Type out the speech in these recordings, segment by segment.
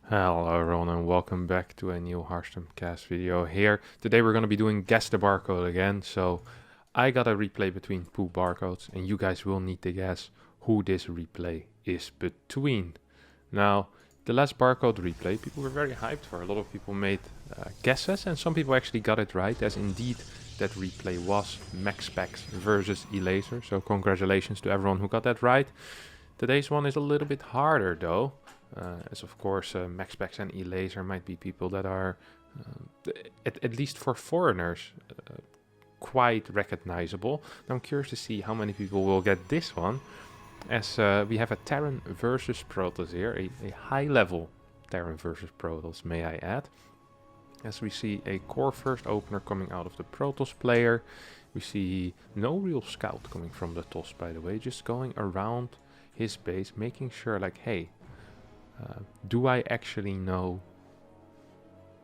Hello everyone and welcome back to a new HARSTEM cast video here. Today we're going to be doing Guess the Barcode again. So I got a replay between two barcodes and you guys will need to guess who this replay is between. Now the last barcode replay people were very hyped for. A lot of people made guesses and some people actually got it right, as indeed that replay was Maxpax versus Elazer. So congratulations to everyone who got that right. Today's one is a little bit harder though. As of course Maxpax and Elazer might be people that are, at least for foreigners, quite recognizable. Now I'm curious to see how many people will get this one, as we have a Terran versus Protoss here, a high level Terran versus Protoss, may I add. As we see a core first opener coming out of the Protoss player. We see no real scout coming from the TOS, by the way, just going around his base, making sure like, hey, do I actually know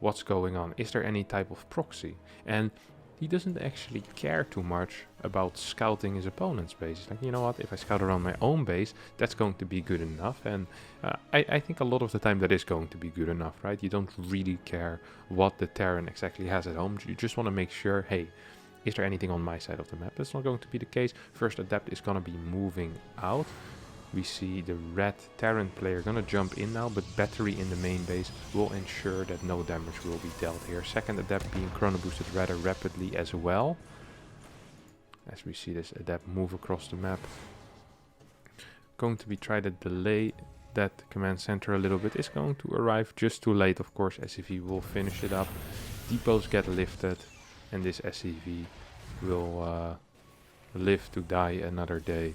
what's going on? Is there any type of proxy? And he doesn't actually care too much about scouting his opponent's base. He's like, you know what, if I scout around my own base, that's going to be good enough. And I think a lot of the time that is going to be good enough, right? You don't really care what the Terran exactly has at home. You just want to make sure, hey, is there anything on my side of the map? That's not going to be the case. First Adept is going to be moving out. We see the red Terran player gonna jump in now, but battery in the main base will ensure that no damage will be dealt here. Second Adept being chrono boosted rather rapidly as well. As we see this Adept move across the map. Going to be try to delay that command center a little bit. Is going to arrive just too late, of course. SCV will finish it up. Depots get lifted, and this SCV will live to die another day.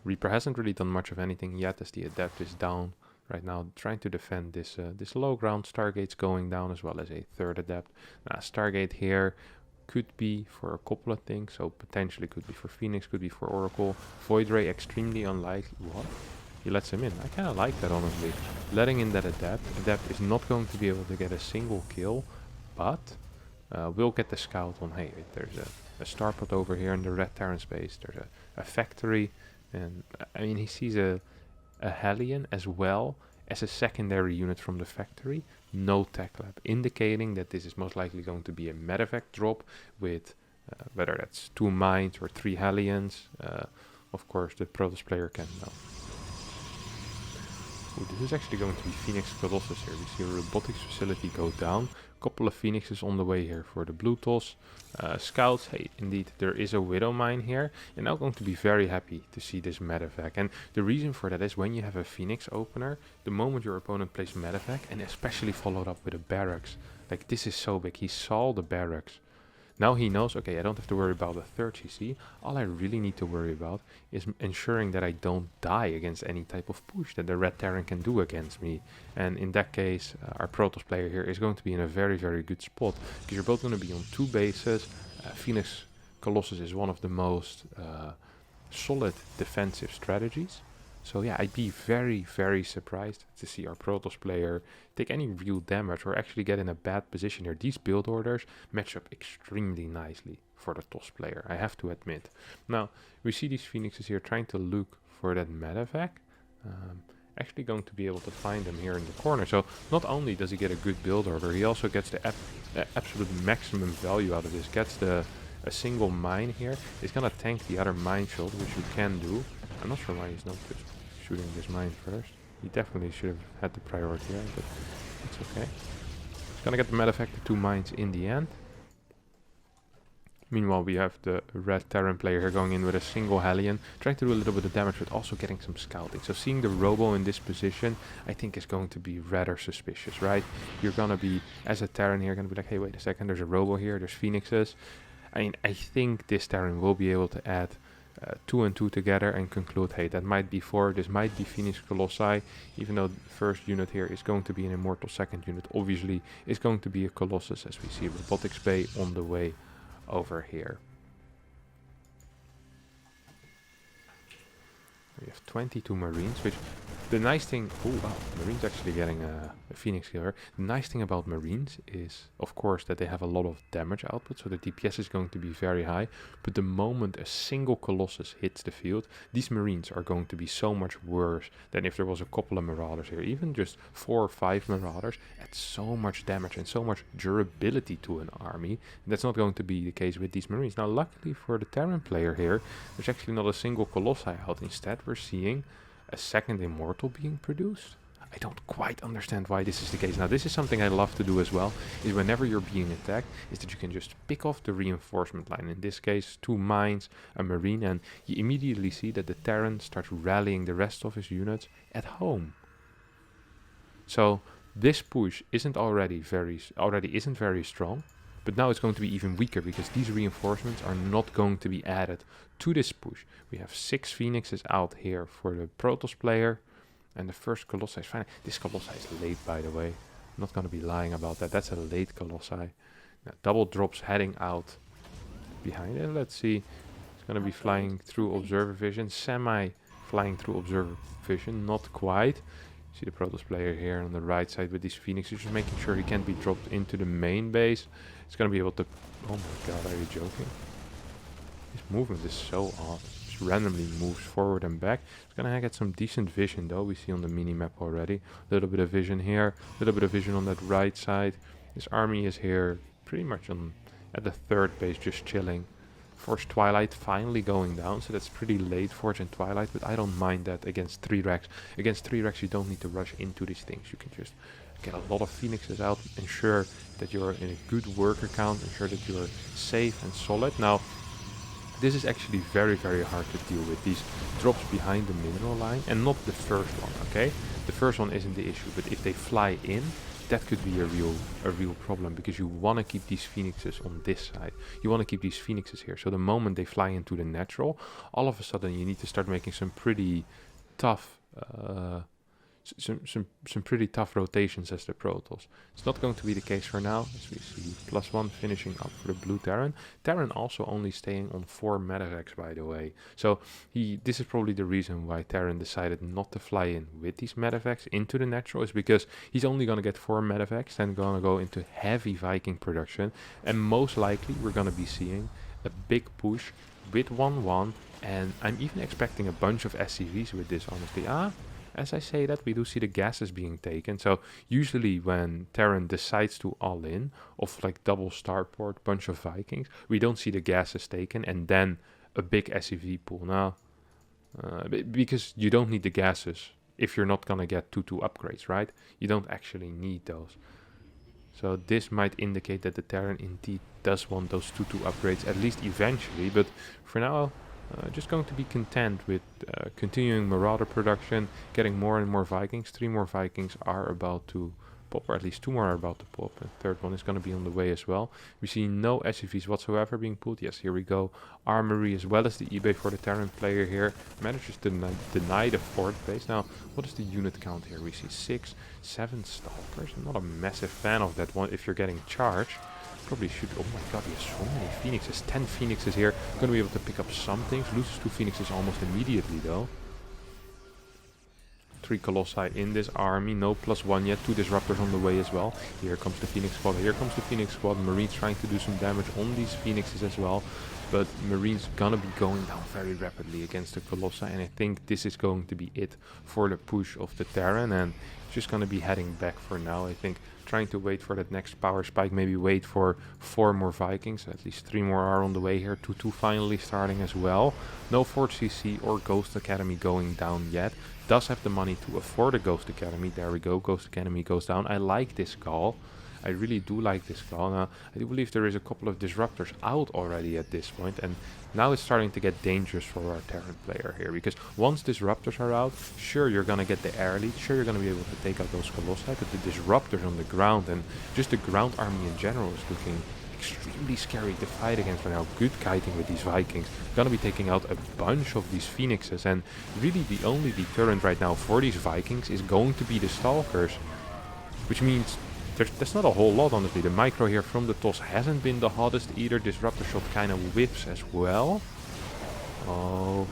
Reaper hasn't really done much of anything yet, as the Adept is down right now, trying to defend this this low ground. Stargate's going down, as well as a third Adept. Now Stargate here could be for a couple of things, so potentially could be for Phoenix, could be for Oracle. Void Ray extremely unlikely. What? He lets him in. I kind of like that, honestly. Letting in that Adept. Adept is not going to be able to get a single kill, but we'll get the scout on. Hey, there's a starpot over here in the red Terran space. There's a factory. And I mean, he sees a Hellion as well as a secondary unit from the factory. No tech lab, indicating that this is most likely going to be a medevac drop with whether that's 2 mines or 3 Hellions. Of course, the Protoss player can know. Ooh, this is actually going to be Phoenix Colossus here. We see a robotics facility go down. A couple of Phoenixes on the way here for the blue TOS. Scouts, hey, indeed, there is a Widow Mine here. You're now going to be very happy to see this medevac. And the reason for that is when you have a Phoenix opener, the moment your opponent plays medevac, and especially followed up with a barracks, like this is so big. He saw the barracks. Now he knows, okay, I don't have to worry about the third CC. All I really need to worry about is ensuring that I don't die against any type of push that the red Terran can do against me. And in that case, our Protoss player here is going to be in a very, very good spot, because you're both going to be on 2 bases. Phoenix Colossus is one of the most solid defensive strategies. So yeah, I'd be very, very surprised to see our Protoss player take any real damage or actually get in a bad position here. These build orders match up extremely nicely for the TOS player, I have to admit. Now, we see these Phoenixes here trying to look for that medevac. Actually going to be able to find them here in the corner. So not only does he get a good build order, he also gets the absolute maximum value out of this. Gets a single mine here. He's gonna tank the other mine shield, which you can do. I'm not sure why he's not just shooting this mine first. He definitely should have had the priority here, but it's okay. He's gonna get the medevac, the 2 mines in the end. Meanwhile, we have the red Terran player here going in with a single Hellion, trying to do a little bit of damage, but also getting some scouting. So seeing the Robo in this position, I think is going to be rather suspicious, right? You're gonna be, as a Terran here, gonna be like, hey, wait a second, there's a Robo here, there's Phoenixes. I mean, I think this Terran will be able to add 2 and 2 together and conclude, hey, that might be 4, this might be Phoenix Colossi, even though the first unit here is going to be an Immortal, second unit obviously is going to be a Colossus, as we see Robotics Bay on the way over here. We have 22 Marines, which The nice thing, oh wow, Marine's actually getting a Phoenix Killer. The nice thing about Marines is, of course, that they have a lot of damage output, so the DPS is going to be very high. But the moment a single Colossus hits the field, these Marines are going to be so much worse than if there was a couple of Marauders here. Even just 4 or 5 Marauders add so much damage and so much durability to an army. And that's not going to be the case with these Marines. Now, luckily for the Terran player here, there's actually not a single Colossi out. Instead, we're seeing a second Immortal being produced. I don't quite understand why this is the case. Now, this is something I love to do as well, is whenever you're being attacked, is that you can just pick off the reinforcement line. In this case, 2 mines, a Marine, and you immediately see that the Terran starts rallying the rest of his units at home. So this push isn't already isn't very strong, but now it's going to be even weaker because these reinforcements are not going to be added to this push. We have 6 Phoenixes out here for the Protoss player. And the first Colossi is fine. This Colossi is late, by the way. I'm not going to be lying about that. That's a late Colossi. Now, double drops heading out behind it. Let's see. It's going to be flying through Observer Vision. Semi-flying through Observer Vision. Not quite. See the Protoss player here on the right side with these Phoenixes. Just making sure he can't be dropped into the main base. It's going to be able to... Oh my god, are you joking? His movement is so odd. Just randomly moves forward and back. It's going to get some decent vision though. We see on the mini-map already. A little bit of vision here. A little bit of vision on that right side. This army is here pretty much at the 3rd base just chilling. Force Twilight finally going down, so that's pretty late, Forge and Twilight, but I don't mind that against 3 racks. Against 3 racks you don't need to rush into these things. You can just get a lot of Phoenixes out, ensure that you're in a good worker count, ensure that you're safe and solid. Now, this is actually very, very hard to deal with, these drops behind the mineral line, and not the first one, okay? The first one isn't the issue, but if they fly in, that could be a real problem, because you want to keep these Phoenixes on this side. You want to keep these Phoenixes here. So the moment they fly into the natural, all of a sudden you need to start making some pretty tough some pretty tough rotations as the Protoss. It's not going to be the case for now, as we see +1 finishing up for the blue Terran. Terran also only staying on 4 medevacs, by the way. So this is probably the reason why Terran decided not to fly in with these medevacs into the natural, is because he's only going to get 4 medevacs, then going to go into heavy Viking production, and most likely we're going to be seeing a big push with 1-1, and I'm even expecting a bunch of SCVs with this, honestly. As I say that, we do see the gases being taken. So usually when Terran decides to all in of like double starport, bunch of Vikings, we don't see the gases taken and then a big SCV pool. Now, because you don't need the gases if you're not going to get 2-2 upgrades, right? You don't actually need those. So this might indicate that the Terran indeed does want those 2-2 upgrades, at least eventually. But for now, just going to be content with continuing Marauder production, getting more and more Vikings. 3 more Vikings are about to pop, or at least 2 more are about to pop. And the 3rd one is going to be on the way as well. We see no SCVs whatsoever being pulled. Yes, here we go. Armory as well as the eBay for the Terran player here. Manages to deny the 4th base. Now, what is the unit count here? We see 6, 7 Stalkers. I'm not a massive fan of that one if you're getting charged. Probably should... Oh my god, he has so many Phoenixes. 10 Phoenixes here. Going to be able to pick up some things. Loses 2 Phoenixes almost immediately though. 3 Colossi in this army. No +1 yet. 2 Disruptors on the way as well. Here comes the Phoenix Squad. Here comes the Phoenix Squad. Marines trying to do some damage on these Phoenixes as well. But Marines gonna be going down very rapidly against the Colossi. And I think this is going to be it for the push of the Terran. And just gonna be heading back for now, I think. Trying to wait for that next power spike, maybe wait for 4 more Vikings, at least 3 more are on the way here, 2-2 finally starting as well. No Forge CC or Ghost Academy going down yet. Does have the money to afford a Ghost Academy. There we go, Ghost Academy goes down. I like this call. I really do like this call. Now, I do believe there is a couple of Disruptors out already at this point, and now it's starting to get dangerous for our Terran player here, because once Disruptors are out, sure, you're going to get the air lead, sure, you're going to be able to take out those Colossi, but the Disruptors on the ground and just the ground army in general is looking extremely scary to fight against right now. Good kiting with these Vikings. Gonna be taking out a bunch of these Phoenixes, and really the only deterrent right now for these Vikings is going to be the Stalkers, which means there's not a whole lot, honestly. The micro here from the toss hasn't been the hottest either. Disruptor shot kind of whips as well. Oh,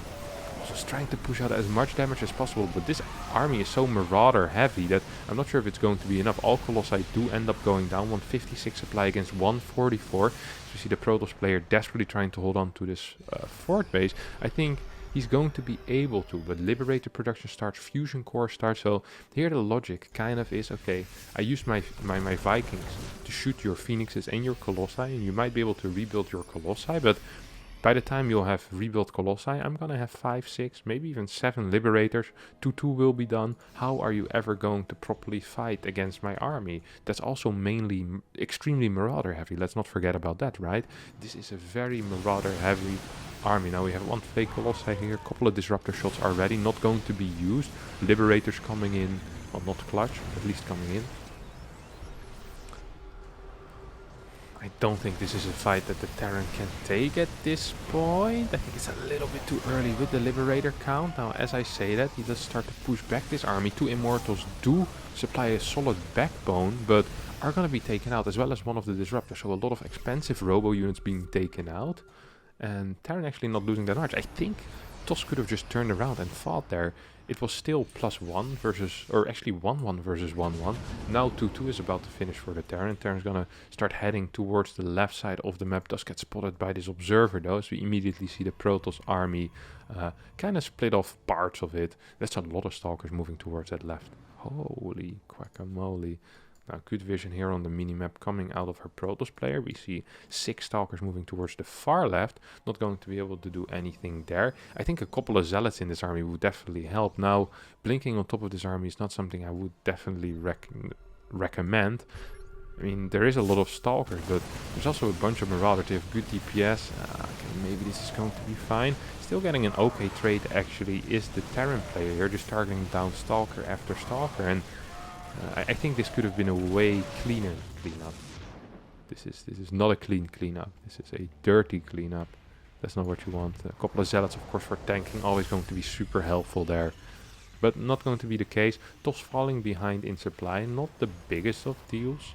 is trying to push out as much damage as possible, but this army is so marauder heavy that I'm not sure if it's going to be enough. All Colossi do end up going down, 156 supply against 144. So you see the Protoss player desperately trying to hold on to this fort base. I think he's going to be able to, but Liberator production starts, Fusion Core starts, so here the logic kind of is, okay, I used my Vikings to shoot your Phoenixes and your Colossi, and you might be able to rebuild your Colossi, but by the time you'll have rebuilt Colossi, I'm gonna have 5, 6, maybe even 7 Liberators. 2 will be done. How are you ever going to properly fight against my army? That's also mainly extremely Marauder heavy. Let's not forget about that, right? This is a very Marauder heavy army. Now we have 1 fake Colossi here. A couple of Disruptor shots already. Not going to be used. Liberators coming in. Well, not clutch, at least coming in. I don't think this is a fight that the Terran can take at this point. I think it's a little bit too early with the Liberator count. Now, as I say that, he does start to push back this army. 2 Immortals do supply a solid backbone, but are going to be taken out, as well as one of the Disruptors. So a lot of expensive Robo units being taken out. And Terran actually not losing that much. I think TOS could have just turned around and fought there. It was still +1 versus, or actually 1-1 versus 1-1. Now 2-2 is about to finish for the Terran. Terran's gonna start heading towards the left side of the map. Does get spotted by this observer though, so we immediately see the Protoss army kind of split off parts of it. That's a lot of Stalkers moving towards that left. Holy guacamole. Now, good vision here on the mini-map coming out of her Protoss player. We see 6 Stalkers moving towards the far left. Not going to be able to do anything there. I think a couple of Zealots in this army would definitely help. Now, blinking on top of this army is not something I would definitely recommend. I mean, there is a lot of Stalkers, but there's also a bunch of Marauders. They have good DPS. Okay, maybe this is going to be fine. Still getting an okay trade, actually, is the Terran player here. Just targeting down Stalker after Stalker. And I think this could have been a way cleaner cleanup. This is not a clean cleanup. This is a dirty cleanup. That's not what you want. A couple of Zealots, of course, for tanking. Always going to be super helpful there. But not going to be the case. TOS falling behind in supply. Not the biggest of deals.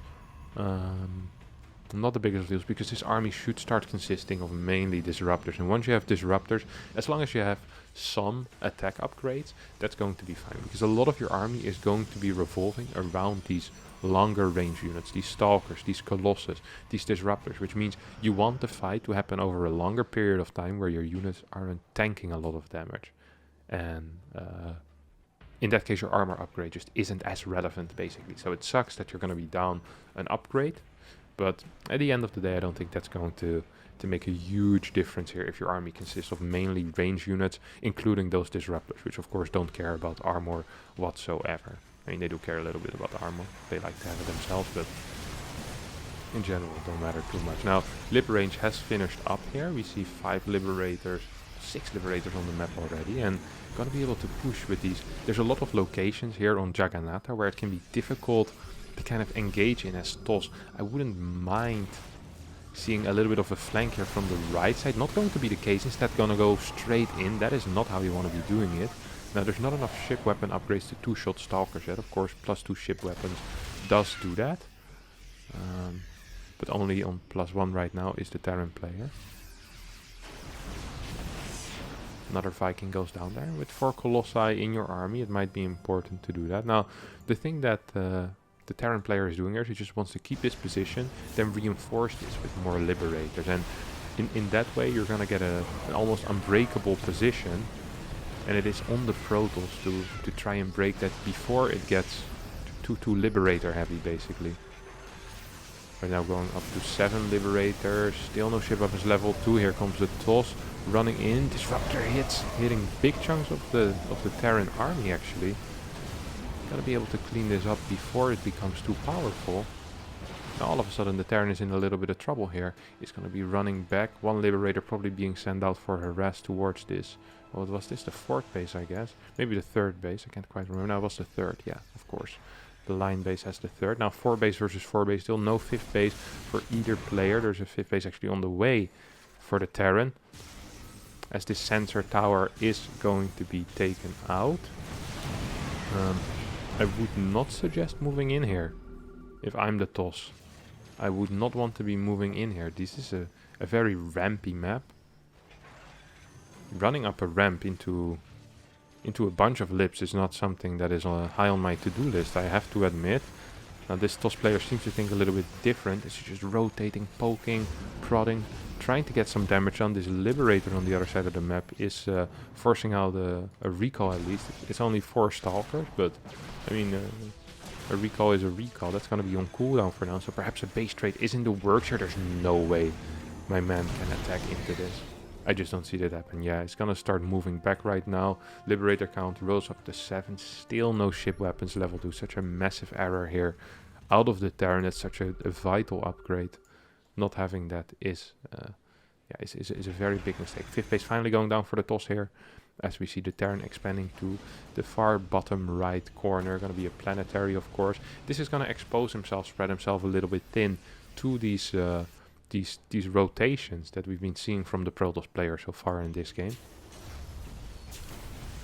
Not the biggest of deals, because this army should start consisting of mainly Disruptors. And once you have Disruptors, as long as you have some attack upgrades, that's going to be fine, because a lot of your army is going to be revolving around these longer range units, these Stalkers, these Colossus, these Disruptors, which means you want the fight to happen over a longer period of time where your units aren't tanking a lot of damage. And in that case, your armor upgrade just isn't as relevant, basically. So it sucks that you're going to be down an upgrade, but at the end of the day, I don't think that's going to make a huge difference here if your army consists of mainly range units, including those Disruptors, which of course don't care about armor whatsoever. I mean, they do care a little bit about armor. They like to have it themselves, but in general, it don't matter too much. Now, Lib range has finished up here. We see 5 Liberators, 6 Liberators on the map already, and gonna be able to push with these. There's a lot of locations here on Jagannatha where it can be difficult to kind of engage in as TOS. I wouldn't mind seeing a little bit of a flank here from the right side. Not going to be the case. Instead, gonna go straight in. That is not how you want to be doing it. Now, there's not enough ship weapon upgrades to 2-shot Stalkers yet. Of course, +2 ship weapons does do that. But only on +1 right now is the Terran player. Another Viking goes down there. With 4 Colossi in your army, it might be important to do that. Now, the thing that the Terran player is doing here is he just wants to keep this position, then reinforce this with more Liberators. And in that way, you're going to get an almost unbreakable position. And it is on the Protoss to try and break that before it gets too Liberator heavy, basically. We're now going up to 7 Liberators. Still no ship weapons level 2. Here comes the TOS running in. Disruptor hits, hitting big chunks of the Terran army, actually. Gotta be able to clean this up before it becomes too powerful. Now all of a sudden the Terran is in a little bit of trouble here. He's gonna be running back. 1 Liberator probably being sent out for harass towards this. What was this? The 4th base, I guess. Maybe the 3rd base. I can't quite remember. Now it was the 3rd. Yeah, of course. The line base has the 3rd. Now 4 base versus 4 base. Still no 5th base for either player. There's a 5th base actually on the way for the Terran, as this sensor tower is going to be taken out. I would not suggest moving in here if I'm the TOS. I would not want to be moving in here. This is a very rampy map. running up a ramp into a bunch of lips is not something that is high on my to-do list, I have to admit. Now this TOS player seems to think a little bit different. It's just rotating, poking, prodding, trying to get some damage on. This Liberator on the other side of the map is forcing out a recall at least. It's only 4 Stalkers, but I mean, a recall is a recall. That's going to be on cooldown for now, so perhaps a base trade is in the works here. There's no way my man can attack into this. I just don't see that happen. Yeah, it's going to start moving back right now. Liberator count rose up to 7. Still no ship weapons level 2. Such a massive error here. Out of the Terran, that's such a vital upgrade. Not having that is a very big mistake. 5th base finally going down for the toss here. As we see the Terran expanding to the far bottom right corner. Going to be a planetary, of course. This is going to expose himself, spread himself a little bit thin to these rotations that we've been seeing from the Protoss player so far in this game.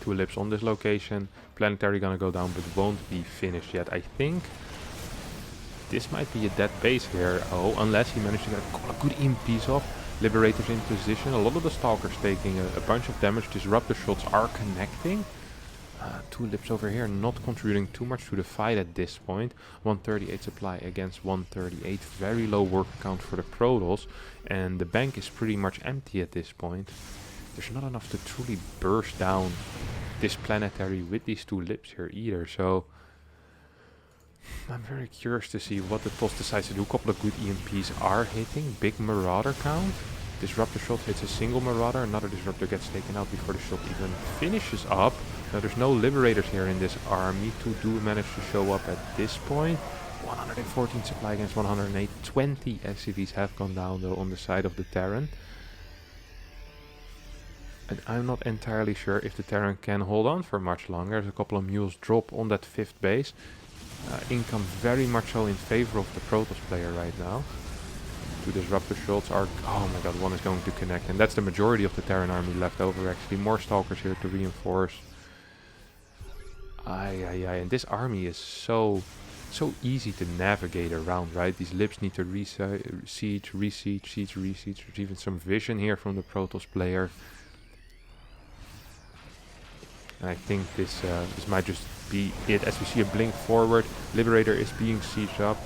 2 ellipses on this location. Planetary gonna go down, but won't be finished yet. I think this might be a dead base here. Oh, unless he managed to get a good EMPs off. Liberators in position. A lot of the Stalkers taking a bunch of damage. Disruptor shots are connecting. 2 lips over here, not contributing too much to the fight at this point. 138 supply against 138. Very low work count for the Protoss. And the bank is pretty much empty at this point. There's not enough to truly burst down this planetary with these 2 lips here either. So I'm very curious to see what the TOS decides to do. A couple of good EMPs are hitting. Big Marauder count. Disruptor shot hits a single Marauder. Another Disruptor gets taken out before the shot even finishes up. Now there's no Liberators here in this army. 2 do manage to show up at this point. 114 supply against 108. 20 SCVs have gone down though on the side of the Terran. And I'm not entirely sure if the Terran can hold on for much longer. There's a couple of mules drop on that 5th base. Income very much so in favor of the Protoss player right now. 2 disruptor shots are... Oh my god, 1 is going to connect. And that's the majority of the Terran army left over actually. More Stalkers here to reinforce. And this army is so easy to navigate around, right? These lips need to siege, re-siege. There's even some vision here from the Protoss player. And I think this might just be it. As we see a blink forward, Liberator is being sieged up.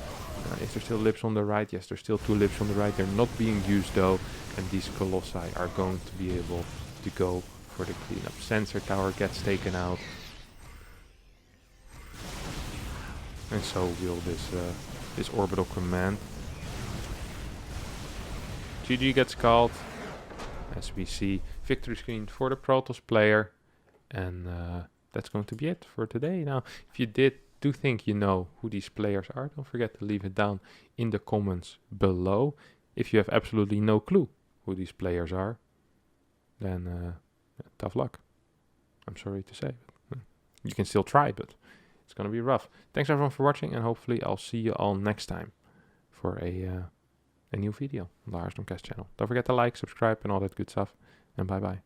Is there still lips on the right? Yes, there's still 2 lips on the right. They're not being used though. And these Colossi are going to be able to go for the cleanup. Sensor tower gets taken out. And so will this orbital command. GG gets called. As we see, victory screen for the Protoss player. And that's going to be it for today. Now, if you do think you know who these players are, don't forget to leave it down in the comments below. If you have absolutely no clue who these players are, then tough luck. I'm sorry to say. You can still try, but it's going to be rough. Thanks everyone for watching, and hopefully I'll see you all next time for a new video on the HARSTEM channel. Don't forget to like, subscribe, and all that good stuff. And bye-bye.